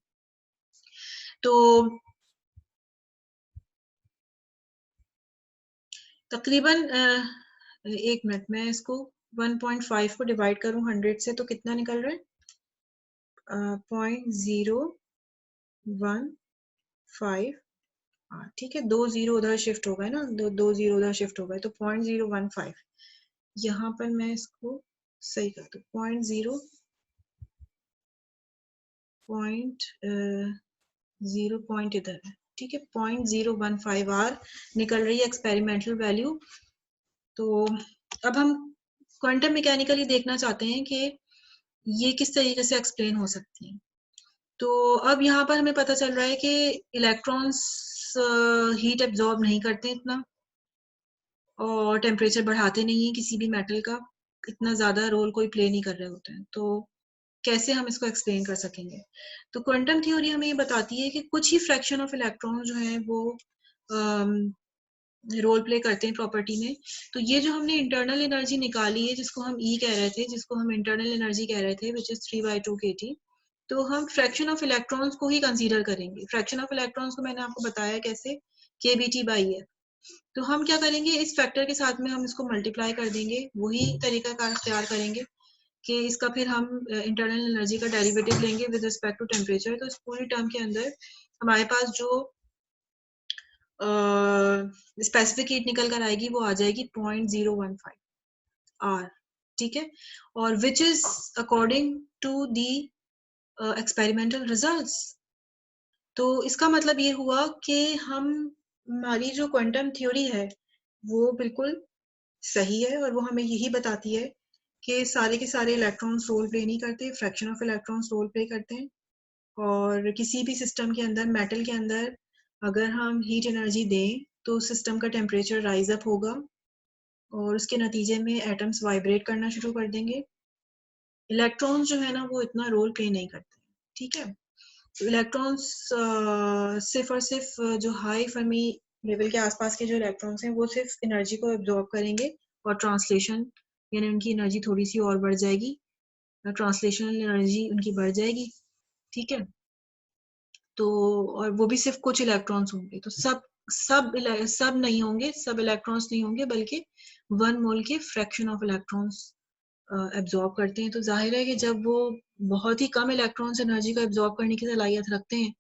तो तकरीबन एक मिनट में इसको 1.5 को डिवाइड करूं 100 से तो कितना निकल रहा है, 0.015। ठीक है, 2 जीरो उधर शिफ्ट हो गए ना, दो जीरो उधर शिफ्ट हो गए तो 0.015। यहाँ पर मैं इसको सही कर दूं, जीरो पॉइंट इधर है। ठीक है, 0.015 आर निकल रही है एक्सपेरिमेंटल वैल्यू। तो अब हम क्वांटम मैकेनिकली देखना चाहते हैं कि ये किस तरीके से एक्सप्लेन हो सकती है। तो अब यहाँ पर हमें पता चल रहा है कि इलेक्ट्रॉन्स हीट एब्जॉर्ब नहीं करते इतना, और टेम्परेचर बढ़ाते नहीं है किसी भी मेटल का, इतना ज्यादा रोल कोई प्ले नहीं कर रहे होते हैं। तो कैसे हम इसको एक्सप्लेन कर सकेंगे? तो क्वांटम थ्योरी हमें ये बताती है कि कुछ ही फ्रैक्शन ऑफ इलेक्ट्रॉन जो है वो रोल प्ले करते हैं प्रॉपर्टी में। तो ये जो हमने इंटरनल एनर्जी निकाली है जिसको हम ई कह रहे थे, जिसको हम इंटरनल एनर्जी कह रहे थे, विच इज 3/2 kT, तो हम फ्रैक्शन ऑफ इलेक्ट्रॉन्स को ही कंसीडर करेंगे। फ्रैक्शन ऑफ इलेक्ट्रॉन्स को मैंने आपको बताया कैसे, kBT/F। तो हम क्या करेंगे, इस फैक्टर के साथ में हम इसको मल्टीप्लाई कर देंगे, वही तरीका कार इख्तियार करेंगे कि इसका फिर हम इंटरनल एनर्जी का डेरिवेटिव लेंगे विद रिस्पेक्ट टू टेम्परेचर। तो इस पूरी टर्म के अंदर हमारे पास जो स्पेसिफिक हीट निकल कर आएगी वो आ जाएगी 0.015 आर। ठीक है, और which is according to the experimental results. तो इसका मतलब ये हुआ कि हम हमारी जो क्वांटम थ्योरी है वो बिल्कुल सही है, और वो हमें यही बताती है कि सारे के सारे इलेक्ट्रॉन्स रोल प्ले नहीं करते, fraction of electrons role play करते हैं। और किसी भी सिस्टम के अंदर, मेटल के अंदर अगर हम हीट एनर्जी दें तो सिस्टम का टेम्परेचर राइज अप होगा, और उसके नतीजे में एटम्स वाइब्रेट करना शुरू कर देंगे। इलेक्ट्रॉन्स जो है ना वो इतना रोल प्ले नहीं करते। ठीक है, तो इलेक्ट्रॉन्स सिर्फ और सिर्फ जो हाई फर्मी लेवल के आसपास के जो इलेक्ट्रॉन्स हैं वो सिर्फ एनर्जी को एब्जॉर्ब करेंगे, और ट्रांसलेशन यानी उनकी एनर्जी थोड़ी सी और बढ़ जाएगी, ट्रांसलेशनल एनर्जी उनकी बढ़ जाएगी। ठीक है, तो और वो भी सिर्फ कुछ इलेक्ट्रॉन्स होंगे, तो सब नहीं होंगे, सब इलेक्ट्रॉन्स नहीं होंगे, बल्कि 1 मोल के फ्रैक्शन ऑफ इलेक्ट्रॉन्स एब्जॉर्ब करते हैं। तो जाहिर है कि जब वो बहुत ही कम इलेक्ट्रॉन्स एनर्जी को एब्जॉर्ब करने की सलाहियत रखते हैं,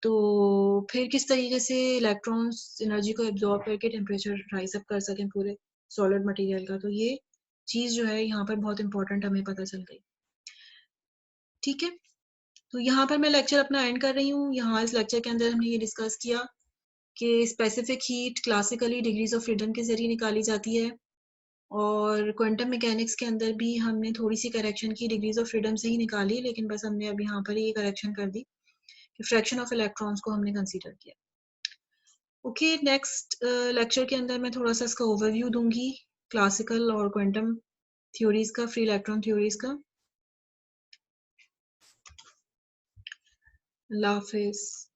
तो फिर किस तरीके से इलेक्ट्रॉन्स एनर्जी को एब्जॉर्ब करके टेम्परेचर राइज अप कर सकें पूरे सॉलिड मटेरियल का। तो ये चीज जो है यहाँ पर बहुत इंपॉर्टेंट हमें पता चल गई। ठीक है, तो यहाँ पर मैं लेक्चर अपना एंड कर रही हूँ। यहाँ इस लेक्चर के अंदर हमने ये डिस्कस किया कि specific heat classically degrees of freedom के जरिए निकाली जाती है, और क्वांटम मैकेनिक्स के अंदर भी हमने थोड़ी सी करेक्शन की, डिग्रीज ऑफ फ्रीडम से ही निकाली, लेकिन बस हमने अब यहाँ पर ये करेक्शन कर दी कि फ्रैक्शन ऑफ इलेक्ट्रॉन्स को हमने कंसीडर किया। ओके, नेक्स्ट लेक्चर के अंदर मैं थोड़ा सा इसका ओवरव्यू दूंगी, क्लासिकल और क्वांटम थ्योरीज का, फ्री इलेक्ट्रॉन थ्योरीज का। अल्लाह हाफिज।